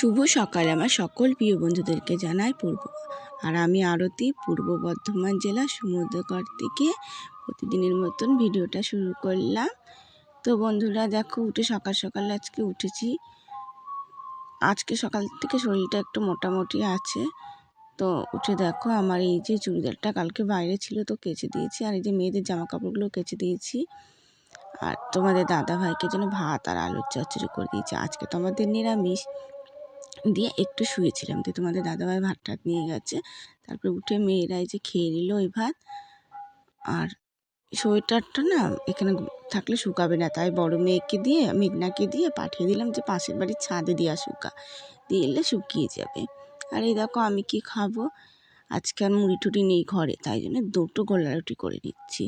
শুভ সকাল আমার সকল প্রিয় বন্ধুদেরকে জানাই আর আমি আরতি, পূর্ব বর্ধমান জেলা সমুদ্রকর থেকে প্রতিদিনের মতন ভিডিওটা শুরু করলাম। তো বন্ধুরা দেখো, সকাল সকাল আজকে উঠেছি। আজকে সকাল থেকে শরীরটা একটু মোটামুটি আছে। তো উঠে দেখো, আমার এই যে চুড়িদারটা কালকে বাইরে ছিল তো কেচে দিয়েছি, আর এই যে মেয়েদের জামা কাপড়গুলো কেচে দিয়েছি। আর তোমাদের দাদাভাইকে যেন ভাত আর আলুর চচ্চড়ি করে দিয়েছি। আজকে তো আমাদের নিরামিষ দিয়ে একটু শুয়েছিলাম, তো তোমাদের দাদাভাই ভাত টাত নিয়ে গেছে। তারপরে উঠে মেয়েরা এই যে খেয়ে নিল ওই ভাত। আর সোয়েটারটা না এখানে থাকলে শুকাবে না, তাই বড় মেয়েকে দিয়ে মেঘনাকে দিয়ে পাঠিয়ে দিলাম যে পাশের বাড়ির ছাদে দিয়ে দিলে শুকিয়ে যাবে। আর এই দেখো, আমি কি খাবো, আজকে আর মুড়ি টুড়ি নেই ঘরে, তাই জন্য দুটো গোলা রুটি করে নিচ্ছি।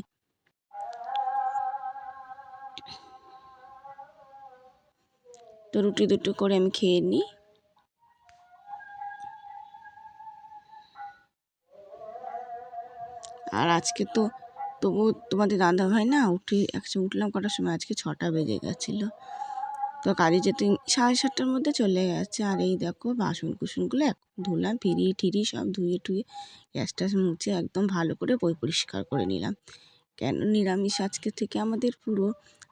তো রুটি দুটো করে আমি খেয়ে নিই। আর আজকে তো তবু তোমাদের দাদাভাই না উঠলাম কটার সময়, আজকে 6টা বেজে গেছিলো। তো কাজে যেতে 7:30টার মধ্যে চলে গেছে। আর এই দেখো, বাসন কুসনগুলো ধুলাম, ফিরি সব ধুয়ে টুয়ে গ্যাস ট্যাস মুছে একদম ভালো করে পরিষ্কার করে নিলাম। কেন নিরামিষ আজকে থেকে আমাদের পুরো।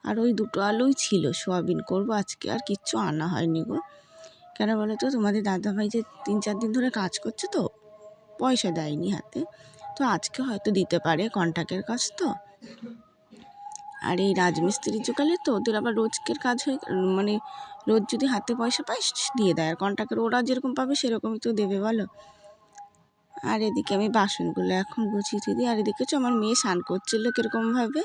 আর ওই দুটো আলুই ছিল, সোয়াবিন করবো আজকে, আর কিচ্ছু আনা হয়নি গো। কেন বলো তো, তোমাদের দাদাভাই যে 3-4 দিন ধরে কাজ করছে তো পয়সা দেয়নি হাতে, তো আজকে হয়তো দিতে পারে, কন্ট্রাক্টের কাজ তো। আর এই রাজমিস্ত্রি জোগালে তো ওদের আবার রোজকের কাজ হয়ে, মানে রোজ যদি হাতে পয়সা পায় দিয়ে দেয়, আর কন্ট্রাক্টের ওরা যেরকম পাবে সেরকমই তো দেবে বলো। আর এদিকে আমি বাসনগুলো এখন গুছিয়ে দিই। আর এদিকে আমার মেয়ে স্নান করছিল কীরকমভাবে,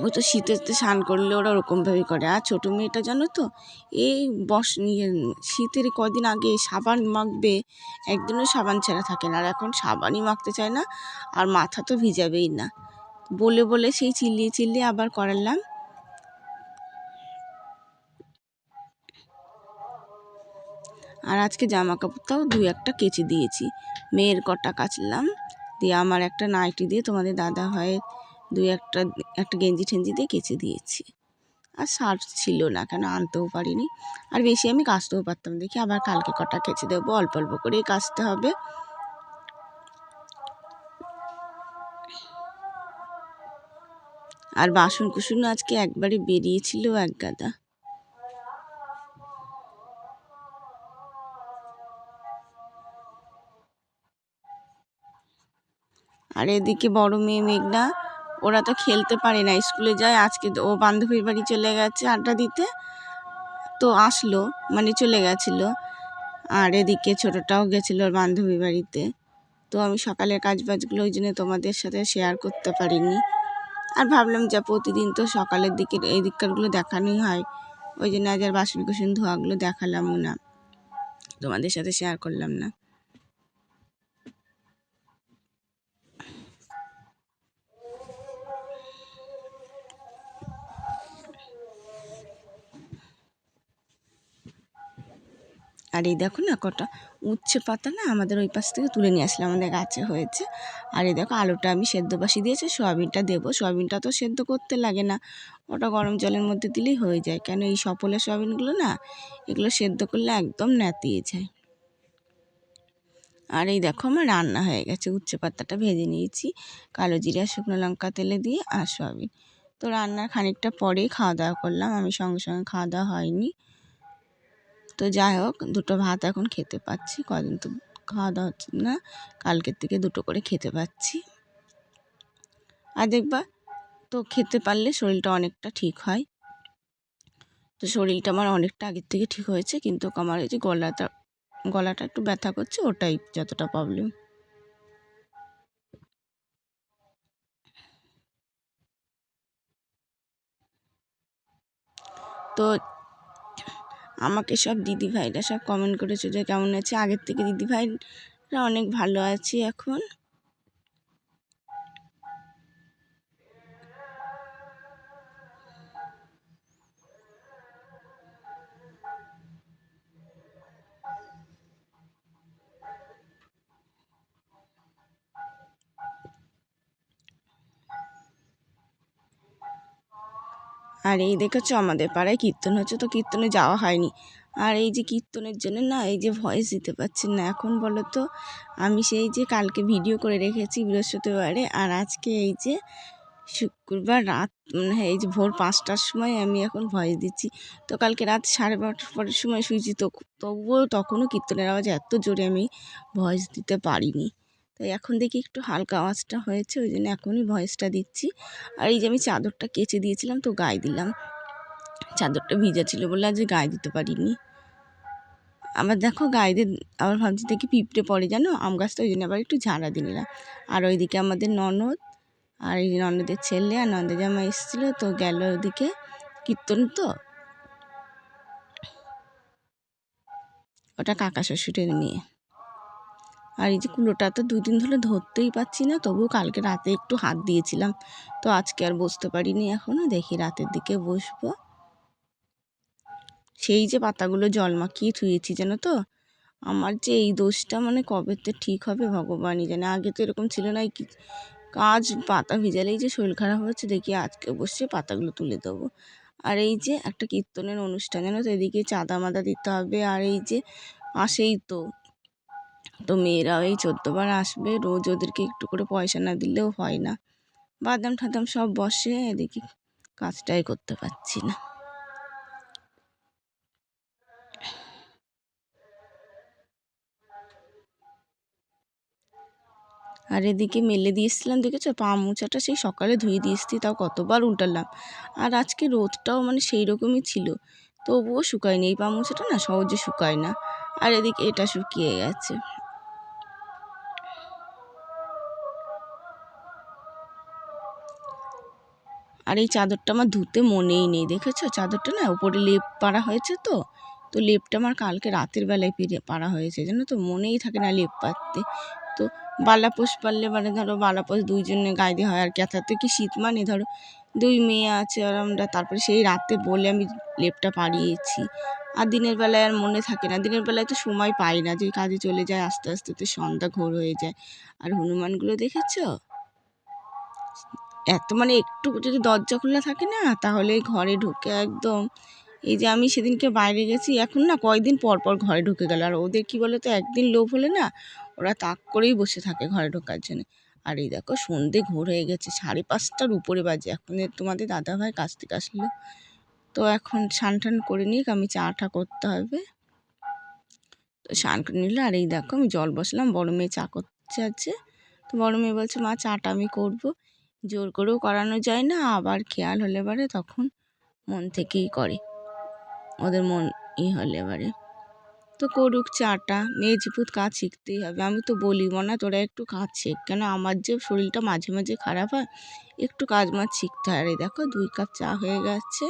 ও তো শীতেতে স্নান করলে ওরা ওরকমভাবেই করে। আর ছোটো মেয়েটা জানো তো, এই শীতের কদিন আগে সাবান মাখবে, একদিনও সাবান ছাড়া থাকে না, আর এখন সাবানই মাখতে চায় না, আর মাথা তো ভিজাবেই না। বলে সেই চিল্লিয়ে আবার করালাম। আর আজকে জামা কাপড়টাও 2-1টা কেচে দিয়েছি, মেয়ের কটা কাচলাম, দিয়ে আমার একটা নাইটি দিয়ে তোমাদের দাদা ভাইয়ের একটা গেঞ্জি ঠেঞ্জি দিয়ে কেচে দিয়েছি। আর শার্ট ছিল না, কেন আনতেও পারিনি, আর বেশি আমি কাচতেও পারতাম, দেখি আবার কালকে কটা কেচে দেবো, অল্প অল্প করেই কাচতে হবে। আর বাসন কুসুন আজকে একবারে বেরিয়েছিল এক গাদা। আর এদিকে বড় মেয়ে মেঘনা, ওরা তো খেলতে পারে না, স্কুলে যায়। আজকে ও বান্ধবীর বাড়ি চলে গেছে আড্ডা দিতে, তো আসলো, মানে চলে গেছিলো। আর এদিকে ছোটোটাও গেছিলো ওর বান্ধবীর বাড়িতে। তো আমি সকালের কাজবাজগুলো ওই জন্য তোমাদের সাথে শেয়ার করতে পারিনি। আর ভাবলাম যে প্রতিদিন তো সকালের দিকে এই দিককারগুলো দেখানোই হয়, ওই জন্য আজ আর বাসন কুসন ধোয়াগুলো দেখালামও না, তোমাদের সাথে শেয়ার করলাম না। আর এই দেখো না, কটা উচ্ছে পাতা না আমাদের ওই পাশ থেকে তুলে নিয়ে আসলে আমাদের গাছে হয়েছে। আর এই দেখো, আলুটা আমি সেদ্ধ বসিয়ে দিয়েছি, সোয়াবিনটা দেবো। সোয়াবিনটা তো সেদ্ধ করতে লাগে না, ওটা গরম জলের মধ্যে দিলেই হয়ে যায়। কেন এই সফলের সোয়াবিনগুলো না, এগুলো সেদ্ধ করলে একদম নেতিয়ে যায়। আর এই দেখো, আমার রান্না হয়ে গেছে, উচ্ছে পাতাটা ভেজে নিয়েছি কালো জিরা শুকনো লঙ্কা তেলে দিয়ে, আর সোয়াবিন। তো রান্নার খানিকটা পরেই খাওয়া দাওয়া করলাম, আমি সঙ্গে সঙ্গে খাওয়া দাওয়া হয়নি। তো যাই হোক, দুটো ভাত এখন খেতে পাচ্ছি, কদিন তো খাওয়া দাওয়া হচ্ছে না, কালকের থেকে দুটো করে খেতে পাচ্ছি। আর দেখবা তো, খেতে পারলে শরীরটা অনেকটা ঠিক হয়। তো শরীরটা আমার অনেকটা আগের থেকে ঠিক হয়েছে, কিন্তু আমার এই যে গলাটা একটু ব্যথা করছে, ওটাই যতটা প্রবলেম। তো আমাকে সব দিদিভাইরা সব কমেন্ট করেছে যে কেমন আছে, আগের থেকে দিদিভাইরা অনেক ভালো আছি এখন। আর এই দেখেছো, আমাদের পাড়ায় কীর্তন হচ্ছে, তো কীর্তনে যাওয়া হয়নি। আর এই যে কীর্তনের জন্য না এই যে ভয়েস দিতে পারছি না। এখন বলো তো, আমি সেই যে কালকে ভিডিও করে রেখেছি বৃহস্পতিবারে, আর আজকে এই যে শুক্রবার রাত এই যে ভোর 5টার সময় আমি এখন ভয়েস দিচ্ছি। তো কালকে রাত 12:30টার পরের সময় শুয়েছি, তো তবুও তখনও কীর্তনের আওয়াজ এত জোরে আমি ভয়েস দিতে পারিনি। তাই এখন দেখি একটু হালকা আওয়াজটা হয়েছে, ওই জন্য এখনই ভয়েসটা দিচ্ছি। আর এই যে আমি চাদরটা কেচে দিয়েছিলাম, তো গায়ে দিলাম। চাদরটা ভিজা ছিল বলে আজ গায়ে দিতে পারিনি। আবার দেখো গায়ে দিয়ে আবার ভাবছি দেখি পিঁপড়ে পড়ে জানো আম গাছটা, ওই জন্য আবার একটু ঝাড়া দিয়ে নিলাম। আর ওইদিকে আমাদের ননদ আর এই ননদের ছেলে আর ননদের জামা এসেছিলো, তো গেল ওদিকে কীর্তন, তো ওটা কাকা শ্বশুরের মেয়ে। আর এই যে কুলোটা তো 2 দিন ধরে ধরতেই পারছি না, তবুও কালকে রাতে একটু হাত দিয়েছিলাম, তো আজকে আর বসতে পারিনি। এখনও দেখি রাতের দিকে বসবো। সেই যে পাতাগুলো জল মাখিয়ে ধুয়েছি জানো তো। আমার যে এই দোষটা মানে কবেতে ঠিক হবে ভগবানই জানে। আগে তো এরকম ছিল না, এই কাজ পাতা ভিজালেই যে শরীর খারাপ হচ্ছে, দেখি আজকে বসে পাতাগুলো তুলে দেবো। আর এই যে একটা কীর্তনের অনুষ্ঠান জানো তো, এদিকে চাঁদা মাদা দিতে হবে। আর এই যে আসেই তো মেয়েরাও এই 14বার আসবে, রোজ ওদেরকে একটু করে পয়সা না দিলেও হয় না। বাদাম ঠাদাম সব বসে, এদিকে কাজটাই করতে পারছি না। আর এদিকে মেলে দিয়ে এসেছিলাম, দেখেছো পা মোছাটা সেই সকালে ধুয়ে দিয়ে এসেছি, তাও কতবার উল্টালাম। আর আজকে রোদটাও মানে সেই রকমই ছিল, তবুও শুকায়নি। এই পা মোছাটা না সহজে শুকায় না। আর এদিকে এটা শুকিয়ে গেছে। আর এই চাদরটা আমার ধুতে মনেই নেই, দেখেছো চাদরটা না উপরে লেপ পাড়া হয়েছে, তো লেপটা আমার কালকে রাতের বেলায় পাড়া হয়েছে জানো তো, মনেই থাকে না লেপ পাততে। তো বালাপোষ পারলে মানে ধরো বালাপোষ দুইজনে গায়ে দিয়ে হয়, আর ক্যাথাতে কি শীত মানে ধরো 2 মেয়ে আছে আর আমরা, তারপরে সেই রাতে বলে আমি লেপটা পাড়িয়েছি। আর দিনের বেলায় আর মনে থাকে না, দিনের বেলায় তো সময় পাই না, যে কাজে চলে যায় আস্তে আস্তে তো সন্ধ্যা ঘোর হয়ে যায়। আর হনুমানগুলো দেখেছো এত মানে একটু যদি দরজা খোলা থাকে না, তাহলে ঘরে ঢুকে একদম, এই যে আমি সেদিনকে বাইরে গেছি, এখন না কয়েকদিন পর পর ঘরে ঢুকে গেল। আর ওদের কি বলে তো, একদিন লোভ হলে না ওরা তাক করেই বসে থাকে ঘরে ঢোকার জন্য। আর এই দেখো সন্ধে ঘোর হয়ে গেছে, 5:30টার উপরে বাজে। এখন তোমাদের দাদাভাই কাছ থেকে আসলো, তো এখন স্নান টান করে নিক, আমি চাটা করতে হবে। তো স্নান করে নিলে, আর এই দেখো আমি জল বসলাম, বড় মেয়ে চা করছে আছে। তো বড় মেয়ে বলছে মা চাটা আমি করবো। জোর করেও করানো যায় না, আবার খেয়াল হলে পারে তখন মন থেকেই করে, ওদের মন হলে এবারে তো করুক চাটা। মেজপুত কাজ শিখতেই হবে, আমি তো বলি মনা তোরা একটু কাজ শেখ, কেন আমার যে শরীরটা মাঝে মাঝে খারাপ হয়, একটু কাজ মাছ শিখতে হয়। আর এই দেখো 2 কাপ চা হয়ে গেছে।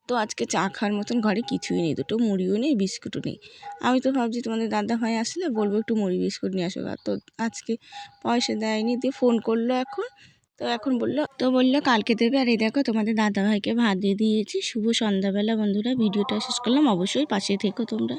তো আজকে চা খাওয়ার মতন ঘরে কিছুই নেই, দুটো মুড়িও নেই, বিস্কুটও নেই। আমি তো ভাবছি তোমাদের দাদা ভাই আসলে বলবো একটু মুড়ি বিস্কুট নিয়ে আসো, তো আজকে পয়সা দেয়নি, দিয়ে ফোন করলো এখন। তো এখন বললো কালকে দেবে। আর এই দেখো তোমাদের দাদাভাইকে ভাত দিয়ে দিয়েছি। শুভ সন্ধ্যাবেলা বন্ধুরা, ভিডিওটা শেষ করলাম, অবশ্যই পাশে থেকো তোমরা।